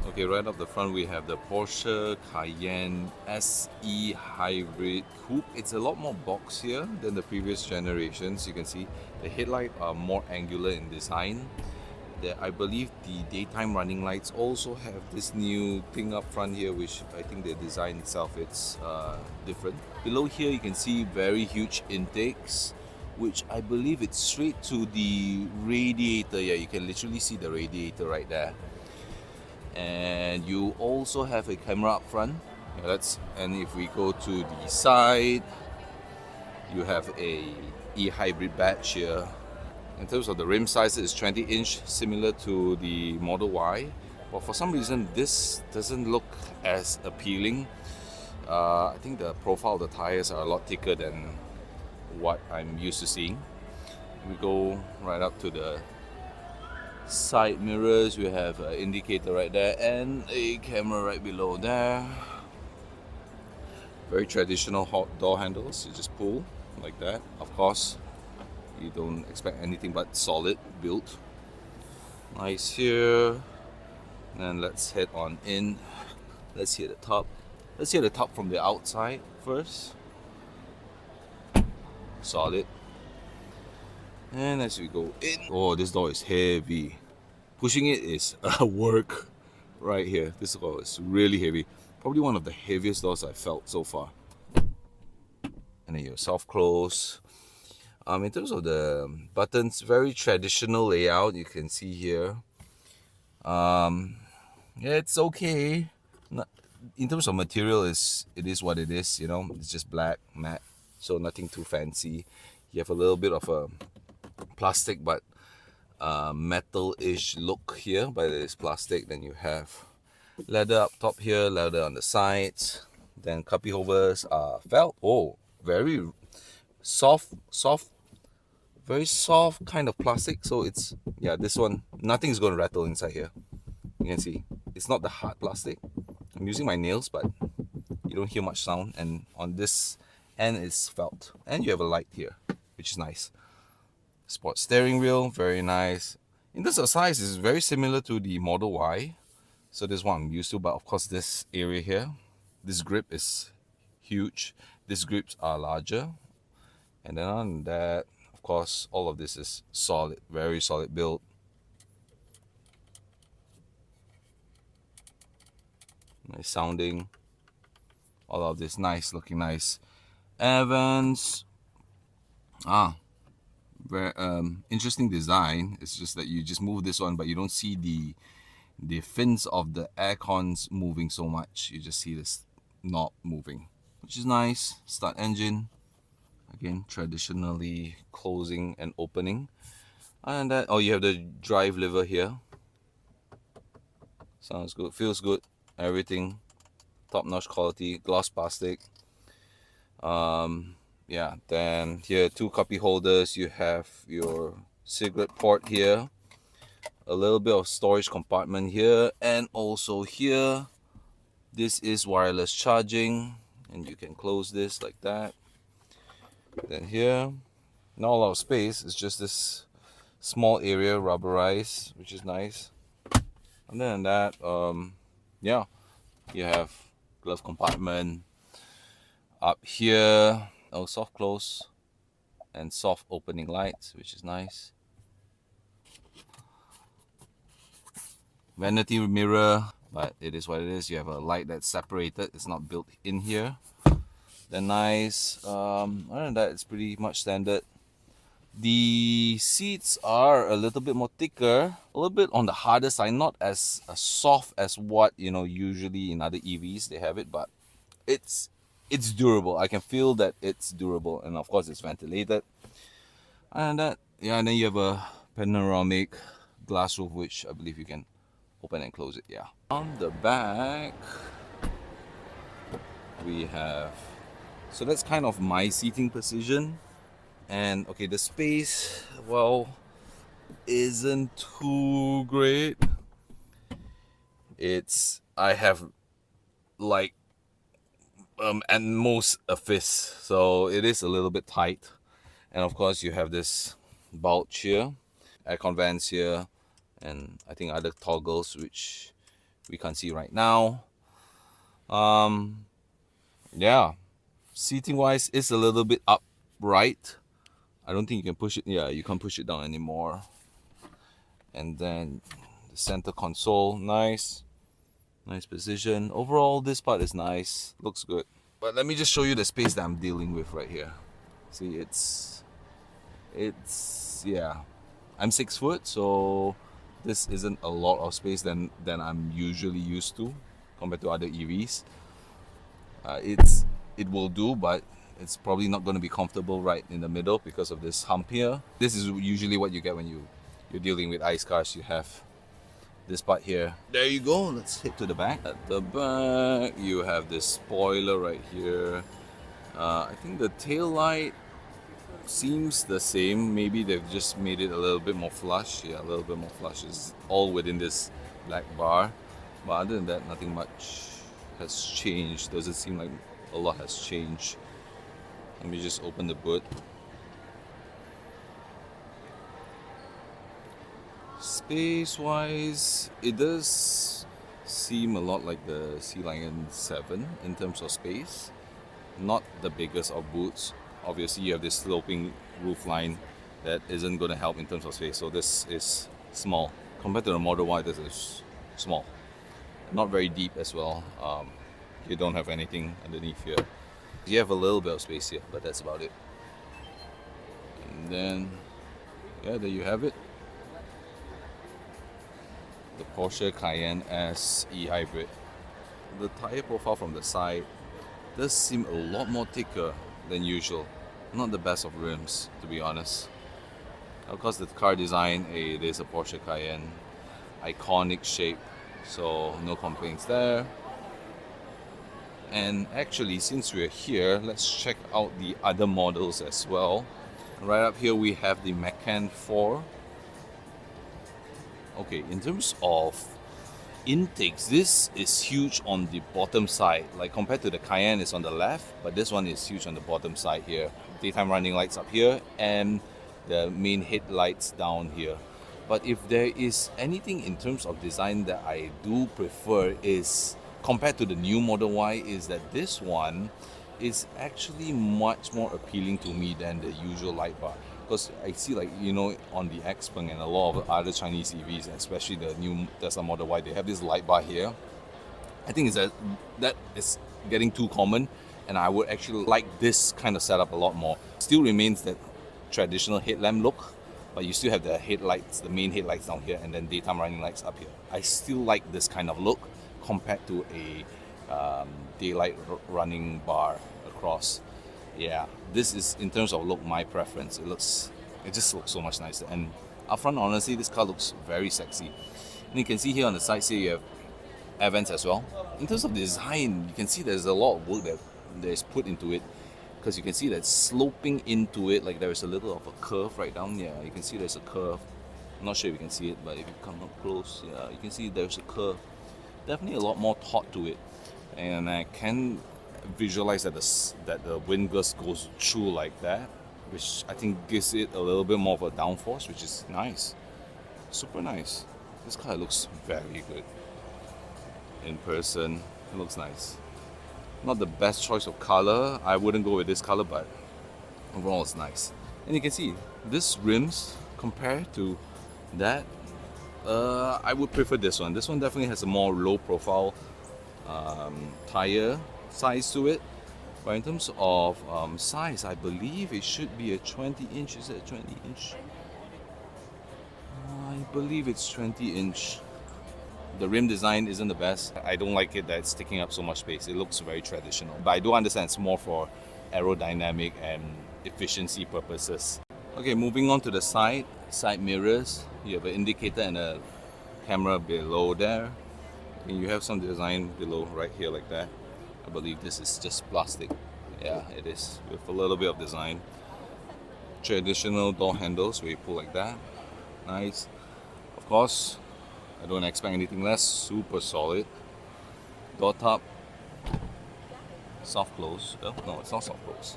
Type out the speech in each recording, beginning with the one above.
Okay, right up the front we have the Porsche Cayenne SE Hybrid Coupe. It's a lot more boxier than the previous generations. You can see the headlights are more angular in design. I believe the daytime running lights also have this new thing up front here, which I think the design itself it's different. Below here you can see very huge intakes, which I believe it's straight to the radiator. Yeah, you can literally see the radiator right there. And you also have a camera up front. Yeah, and if we go to the side, you have a e-hybrid badge here. In terms of the rim size, it's 20-inch, similar to the Model Y. But for some reason, this doesn't look as appealing. I think the profile of the tires are a lot thicker than what I'm used to seeing. We go right up to the side mirrors. We have an indicator right there and a camera right below there. Very traditional hot door handles. You just pull like that. Of course, you don't expect anything but solid built. Nice here. And let's head on in. Let's see the top. Let's see the top from the outside first. Solid. And as we go in, oh, this door is heavy. Pushing it is a work right here. This door is really heavy. Probably one of the heaviest doors I've felt so far. And then your soft close. In terms of the buttons, very traditional layout. You can see here. Yeah, it's okay. In terms of material, it is what it is. You know, it's just black matte, so nothing too fancy. You have a little bit of a plastic but metal-ish look here, but it is plastic. Then you have leather up top here, leather on the sides. Then cubby holders are felt. Oh, very soft, very soft kind of plastic. So it's, yeah, this one, nothing's going to rattle inside here. You can see it's not the hard plastic. I'm using my nails, but you don't hear much sound. And on this end it's felt, and you have a light here, which is nice. Sport steering wheel, very nice. In terms of size, it's very similar to the Model Y. So this one I'm used to, but of course this area here, this grip is huge. These grips are larger. And then on that, of course, all of this is solid, very solid build. Nice sounding. All of this nice, looking nice. Evans. Very interesting design. It's just that you just move this one, but you don't see the fins of the air cons moving so much. You just see this knob moving, which is nice. Start engine. Again, traditionally closing and opening. And that, oh, you have the drive lever here. Sounds good, feels good. Everything top-notch quality, gloss plastic. Yeah, then here, two copy holders. You have your cigarette port here, a little bit of storage compartment here, and also here, this is wireless charging, and you can close this like that. Then here, not a lot of space, it's just this small area rubberized, which is nice. And then that, yeah, you have glove compartment up here. Oh, soft close and soft opening lights, which is nice. Vanity mirror, but it is what it is. You have a light that's separated, it's not built in here. They're nice. Other than that, it's pretty much standard. The seats are a little bit more thicker, a little bit on the harder side, not as soft as what, you know, usually in other EVs they have it, but it's durable. I can feel that it's durable, and of course it's ventilated. And that, yeah, and then you have a panoramic glass roof, which I believe you can open and close it. Yeah. On the back, we have, so that's kind of my seating position. And okay, the space, well, isn't too great. I have like at most a fist, so it is a little bit tight. And of course you have this bulge here, aircon vents here, and I think other toggles which we can't see right now. Yeah, seating wise, it's a little bit upright. I don't think you can push it. Yeah, you can't push it down anymore. And then the center console, nice position. Overall, this part is nice, looks good. But let me just show you the space that I'm dealing with right here. See, it's yeah. I'm 6 foot, so this isn't a lot of space than I'm usually used to compared to other EVs. It will do, but it's probably not going to be comfortable right in the middle because of this hump here. This is usually what you get when you're dealing with ICE cars. You have this part here. There you go. Let's head to the back. At the back, you have this spoiler right here. I think the tail light seems the same. Maybe they've just made it a little bit more flush. Yeah, a little bit more flush. It's all within this black bar. But other than that, nothing much has changed. Doesn't seem like a lot has changed. Let me just open the boot. Space wise, it does seem a lot like the Sea Lion 7 in terms of space. Not the biggest of boots. Obviously, you have this sloping roofline that isn't going to help in terms of space. So this is small compared to the Model Y. This is small, not very deep as well. You don't have anything underneath here. You have a little bit of space here, but that's about it. And then, yeah, there you have it. The Porsche Cayenne S E-Hybrid. The tire profile from the side does seem a lot more thicker than usual. Not the best of rims, to be honest. Of course, the car design, it is a Porsche Cayenne. Iconic shape, so no complaints there. And actually, since we're here, let's check out the other models as well. Right up here, we have the Macan 4. Okay, in terms of intakes, this is huge on the bottom side. Like compared to the Cayenne, it's on the left, but this one is huge on the bottom side here. Daytime running lights up here and the main headlights down here. But if there is anything in terms of design that I do prefer is, compared to the new Model Y, is that this one is actually much more appealing to me than the usual light bar. Because I see, like, you know, on the Xpeng and a lot of other Chinese EVs, especially the new Tesla Model Y, they have this light bar here. I think that is getting too common, and I would actually like this kind of setup a lot more. Still remains that traditional headlamp look, but you still have the headlights, the main headlights down here, and then daytime running lights up here. I still like this kind of look compared to a daylight running bar across. Yeah, this is, in terms of look, my preference. It just looks so much nicer. And up front, honestly, this car looks very sexy. And you can see here on the side, say you have air vents as well. In terms of design, you can see there's a lot of work that is put into it, because you can see that sloping into it, like there's a little of a curve right down. Yeah, you can see there's a curve. I'm not sure if you can see it, but if you come up close, yeah, you can see there's a curve. Definitely a lot more thought to it. And I can visualize that the wind gust goes through like that, which I think gives it a little bit more of a downforce, which is nice. Super nice. This car looks very good. In person, it looks nice. Not the best choice of color. I wouldn't go with this color, but overall it's nice. And you can see, this rims compared to that, I would prefer this one. This one definitely has a more low profile tire size to it. But in terms of size, I believe it should be a 20 inch. Is it a 20 inch? I believe it's 20 inch. The rim design isn't the best. I don't like it that it's taking up so much space. It looks very traditional. But I do understand it's more for aerodynamic and efficiency purposes. Okay, moving on to the side mirrors. You have an indicator and a camera below there. And you have some design below right here like that. I believe this is just plastic. Yeah, it is, with a little bit of design. Traditional door handles where you pull like that. Nice. Of course, I don't expect anything less. Super solid. Door top. Soft close. Oh, no, it's not soft close.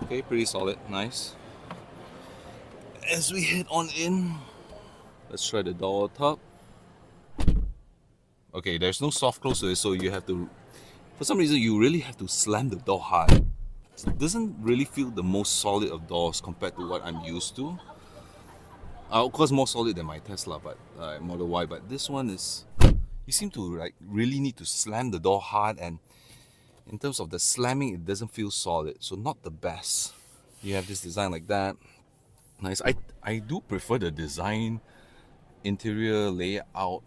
Okay, pretty solid. Nice. As we head on in, Let's try the door top. Okay, there's no soft close to it, so you have to, for some reason, you really have to slam the door hard. It doesn't really feel the most solid of doors compared to what I'm used to. Of course, more solid than my Tesla, but Model Y. But this one is, you seem to like really need to slam the door hard, and in terms of the slamming, it doesn't feel solid. So not the best. You have this design like that. Nice. I do prefer the design, interior layout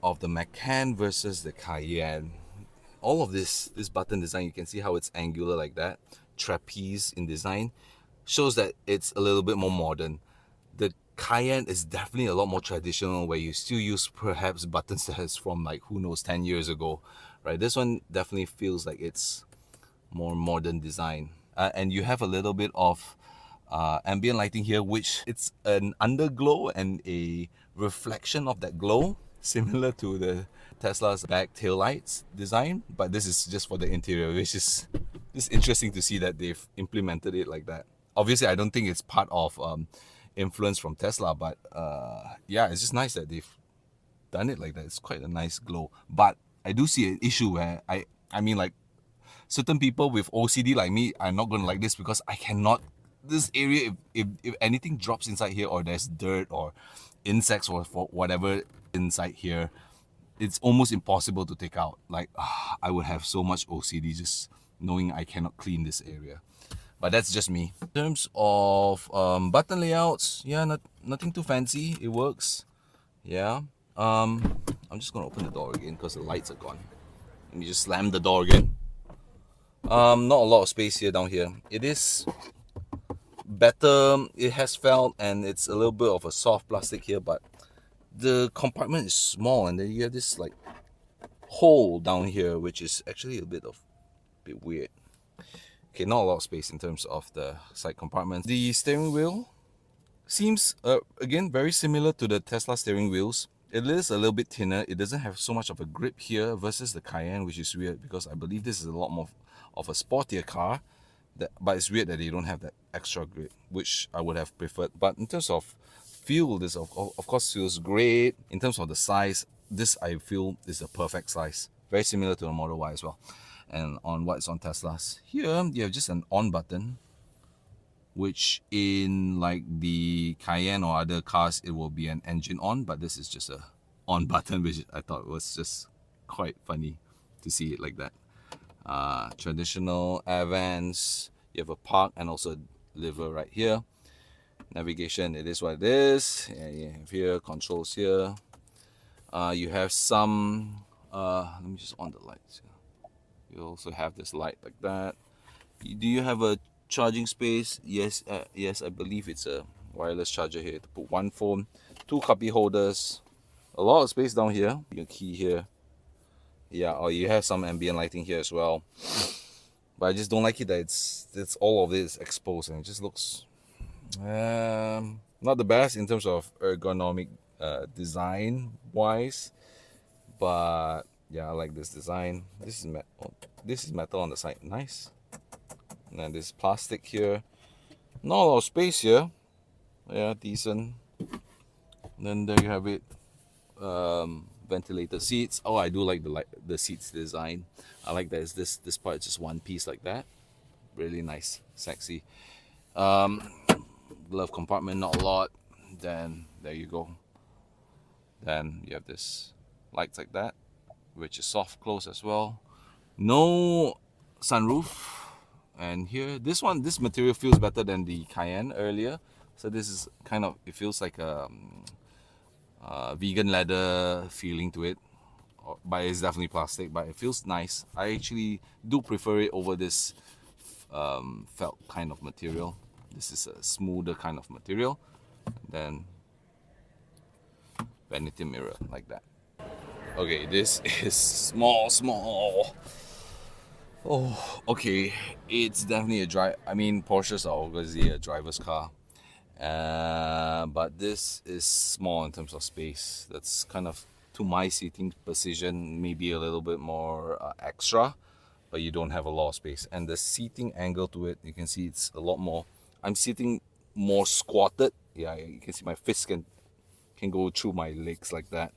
of the Macan versus the Cayenne. All of this button design, you can see how it's angular like that, trapeze in design, shows that it's a little bit more modern. The Cayenne is definitely a lot more traditional, where you still use perhaps buttons that's from like who knows 10 years ago, right? This one definitely feels like it's more modern design, and you have a little bit of ambient lighting here, which it's an underglow and a reflection of that glow, similar to the Tesla's back tail lights design, but this is just for the interior, which is just interesting to see that they've implemented it like that. Obviously, I don't think it's part of influence from Tesla, but yeah, it's just nice that they've done it like that. It's quite a nice glow. But I do see an issue where I mean, like, certain people with OCD like me are not going to like this, because I cannot, this area, if anything drops inside here, or there's dirt or insects or for whatever inside here, it's almost impossible to take out. Like, I would have so much OCD just knowing I cannot clean this area. But that's just me. In terms of button layouts, yeah, nothing too fancy. It works. Yeah. I'm just gonna open the door again because the lights are gone. Let me just slam the door again. Not a lot of space here down here. It is better. It has felt, and it's a little bit of a soft plastic here, but the compartment is small, and then you have this like hole down here, which is actually a bit weird. Okay, not a lot of space in terms of the side compartments. The steering wheel seems again very similar to the Tesla steering wheels. It is a little bit thinner. It doesn't have so much of a grip here versus the Cayenne, which is weird because I believe this is a lot more of a sportier car. But it's weird that they don't have that extra grip, which I would have preferred. But in terms of feel, this of course feels great. In terms of the size, this I feel is a perfect size. Very similar to the Model Y as well. And on what's on Teslas. Here, you have just an on button, which in like the Cayenne or other cars, it will be an engine on, but this is just a on button, which I thought was just quite funny to see it like that. Traditional air vents, you have a park and also a lever right here. Navigation, it is what it is. And you have here controls here. You have some let me just on the lights. You also have this light like that. Do you have a charging space? Yes, yes, I believe it's a wireless charger here to put one phone, two copy holders, a lot of space down here. Your key here. Yeah, or you have some ambient lighting here as well. But I just don't like it that it's all of this exposed, and it just looks not the best in terms of ergonomic design wise. But yeah, I like this design. This is metal on the side, nice. And then this plastic here, not a lot of space here. Yeah, decent. And then there you have it. Ventilated seats. Oh, I do like the seats design. I like that this part is just one piece like that. Really nice, sexy. Glove compartment, not a lot. Then there you go. Then you have this lights like that, which is soft close as well. No sunroof. And here, this material feels better than the Cayenne earlier. So this is kind of, it feels like a vegan leather feeling to it. But it's definitely plastic, but it feels nice. I actually do prefer it over this felt kind of material. This is a smoother kind of material. Then vanity mirror like that. Okay, this is small. Oh, okay. It's definitely a drive. I mean, Porsches are obviously a driver's car, but this is small in terms of space. That's kind of, to my seating position, maybe a little bit more extra, but you don't have a lot of space. And the seating angle to it, you can see it's a lot more. I'm sitting more squatted Yeah, you can see my fist can go through my legs like that.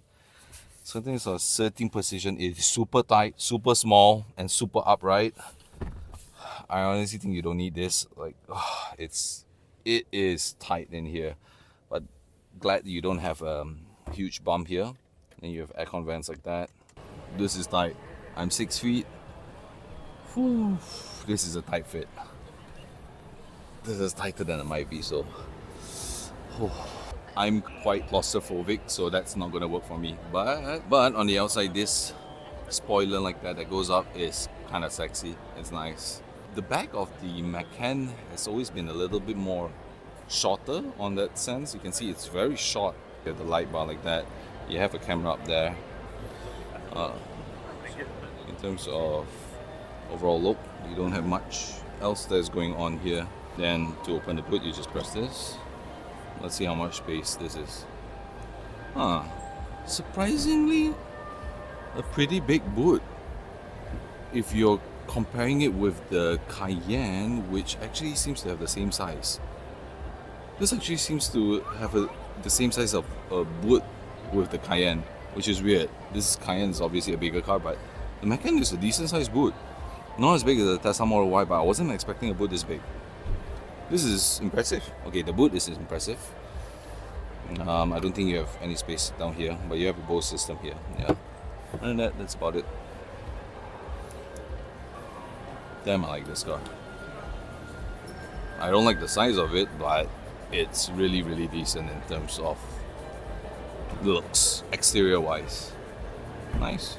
So I think it's a sitting position. It is super tight, super small, and super upright. I honestly think you don't need this. Like, it is tight in here, but glad that you don't have a huge bump here, and you have aircon vents like that. This is tight. I'm 6 feet. Whew. This is a tight fit. This is tighter than it might be, so. Whew. I'm quite claustrophobic, so that's not gonna work for me. But on the outside, this spoiler like that goes up is kind of sexy. It's nice. The back of the Macan has always been a little bit more shorter on that sense. You can see it's very short. You have the light bar like that. You have a camera up there. In terms of overall look, you don't have much else that's going on here. Then to open the boot, you just press this. Let's see how much space this is. Surprisingly, a pretty big boot. If you're comparing it with the Cayenne, which actually seems to have the same size. This actually seems to have the same size of a boot with the Cayenne, which is weird. This Cayenne is obviously a bigger car, but the Macan is a decent sized boot. Not as big as the Tesla Model Y, but I wasn't expecting a boot this big. This is impressive. Okay, the boot is impressive. I don't think you have any space down here, but you have a Bose system here. Yeah. Other than that, that's about it. Damn, I like this car. I don't like the size of it, but it's really, really decent in terms of looks, exterior wise. Nice.